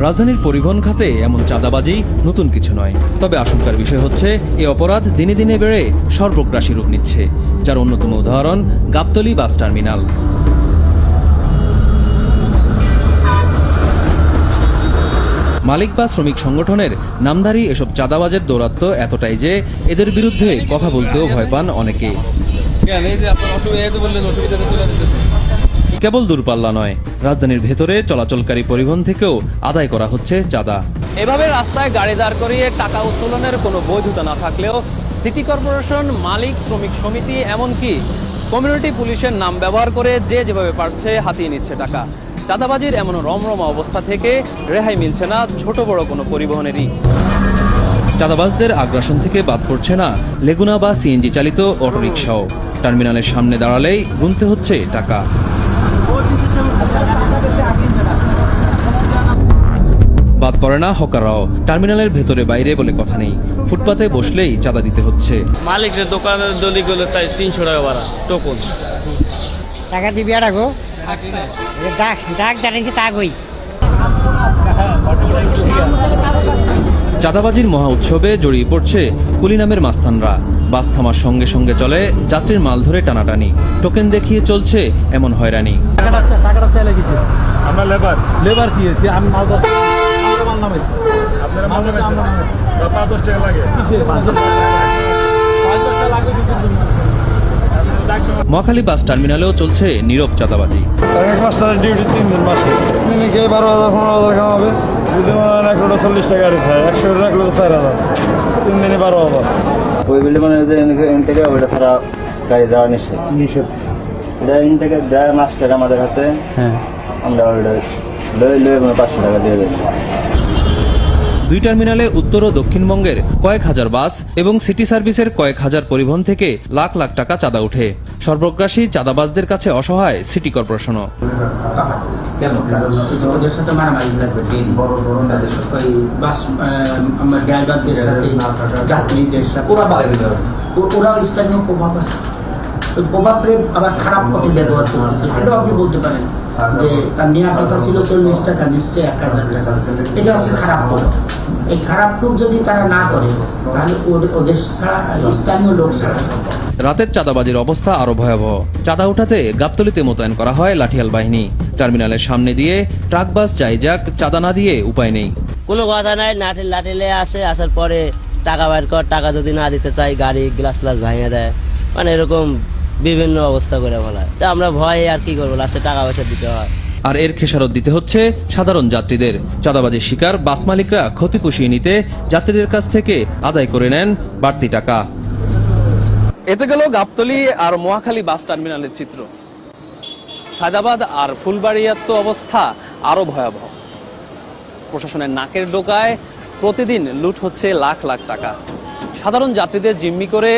রাজধানীর পরিবহন খাতে এমন চাঁদাবাজি নতুন কিছু নয়, তবে আশঙ্কার বিষয় হচ্ছে এই অপরাধ দিনে দিনে বেড়ে সর্বগ্রাসী রূপ নিচ্ছে, যার অন্যতম উদাহরণ গাবতলী বাস টার্মিনাল। মালিক বা শ্রমিক সংগঠনের নামধারী এসব চাঁদাবাজের দৌরাত্ম্য এতটাই যে এদের বিরুদ্ধে কথা বলতেও ভয় পান অনেকে। কেবল দূরপাল্লা নয়, রাজধানীর ভেতরে চলাচলকারী পরিবহন থেকেও আদায় করা হচ্ছে চাঁদা। এভাবে রাস্তায় গাড়ি দাঁড় করিয়ে টাকা উত্তোলনের কোনো বৈধতা না থাকলেও সিটি কর্পোরেশন, মালিক শ্রমিক সমিতি, এমনকি কমিউনিটি পুলিশের নাম ব্যবহার করে যে যেভাবে পারছে হাতিয়ে নিচ্ছে টাকা। চাঁদাবাজির এমন রমরমা অবস্থা থেকে রেহাই মিলছে না ছোট বড় কোনো পরিবহনেরই। চাঁদাবাজদের আগ্রাসন থেকে বাদ পড়ছে না লেগুনা বা সিএনজি চালিত অটোরিকশাও। টার্মিনালের সামনে দাঁড়ালেই গুনতে হচ্ছে টাকা। বাদ পড়ে না হকাররাও। টার্মিনালের ভেতরে বাইরে বলে কথা নেই, ফুটপাতে বসলেই চাঁদা দিতে হচ্ছে। মালিকের দোকানের দলিগুলো চাই 300 টাকা ভাড়া টোকন। টাকা দিবি আর গো ডাক জানিয়েছি তা গই। চাঁদাবাজির মহা উৎসবে জড়িয়ে পড়ছে কুলি নামের মাস্তানরা। বাস থামার সঙ্গে সঙ্গে চলে যাত্রীর মাল ধরে টানাটানি, টোকেন দেখিয়ে চলছে এমন হয়রানি। মহাখালী বাস টার্মিনালেও চলছে নীরব চাঁদাবাজি। ডিউটি 3 দিন মাসে 12,000 15,000 কামাবে। যদি 1 কোটি 40 টাকা গাড়ি খায় 100 রাখলে 4,000, 3 দিনে 12,000। ওই বিলে মানে যে ইনটেকে ওটা ছাড়া গাড়ি যাওয়া নিষেধ। এটা ইনটেকে দেয় মাস্টার আমাদের হাতে। হ্যাঁ, আমরা ওটা লয়ে 500 টাকা দিয়ে দেব। দুই টার্মিনালে উত্তর ও দক্ষিণবঙ্গের কয়েক হাজার বাস এবং সিটি সার্ভিসের কয়েক হাজার পরিবহন থেকে লাখ লাখ টাকা চাঁদা ওঠে। সর্বগ্রাসী চাঁদাবাজদের কাছে অসহায় সিটি কর্পোরেশনও। প্রভাবে আবার খারাপ পথে ব্যবহার করতেছে, সেটাও আপনি বলতে পারেন যে তার নেওয়ার কথা ছিল 40 টাকা, নিশ্চয়ই 1000 টাকা। এটা হচ্ছে খারাপ প্রভাব। এই খারাপ রূপ যদি তারা না করে তাহলে ওদের ছাড়া স্থানীয় লোক ছাড়া সম্ভব। রাতের চাঁদাবাজির অবস্থা আরো ভয়াবহ। চাঁদা উঠাতে গাবতলীতে মোতায়েন করা হয় লাঠিয়াল বাহিনী। টার্মিনালের সামনে দিয়ে ট্রাক বাস যাই যাক, চাঁদা না দিয়ে উপায় নেই। কোনো কথা নাই, লাঠিলে আসার পরে টাকা বাইর কর, টাকা যদি না দিতে চাই গাড়ি গ্লাস ভাঙিয়ে দেয়, মানে এরকম বিভিন্ন অবস্থা করে বলা। তা আমরা ভয়ে আর কি করবো, লাস্টে টাকা পয়সা দিতে হয়। আর এর খেসারত দিতে হচ্ছে সাধারণ যাত্রীদের। চাঁদাবাজির শিকার বাস মালিকরা ক্ষতি পুষিয়ে নিতে যাত্রীদের কাছ থেকে আদায় করে নেন বাড়তি টাকা। এতে গেল গাবতলী আর মহাখালী বাস টার্মিনালের চিত্র। সায়দাবাদ আর ফুলবাড়িয়ার তো অবস্থা আরো ভয়াবহ। প্রশাসনের নাকের ডোকায় প্রতিদিন লুট হচ্ছে লাখ লাখ টাকা। সাধারণ যাত্রীদের জিম্মি করে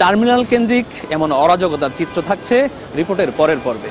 টার্মিনাল কেন্দ্রিক এমন অরাজকতার চিত্র থাকছে রিপোর্টের পরের পর্বে।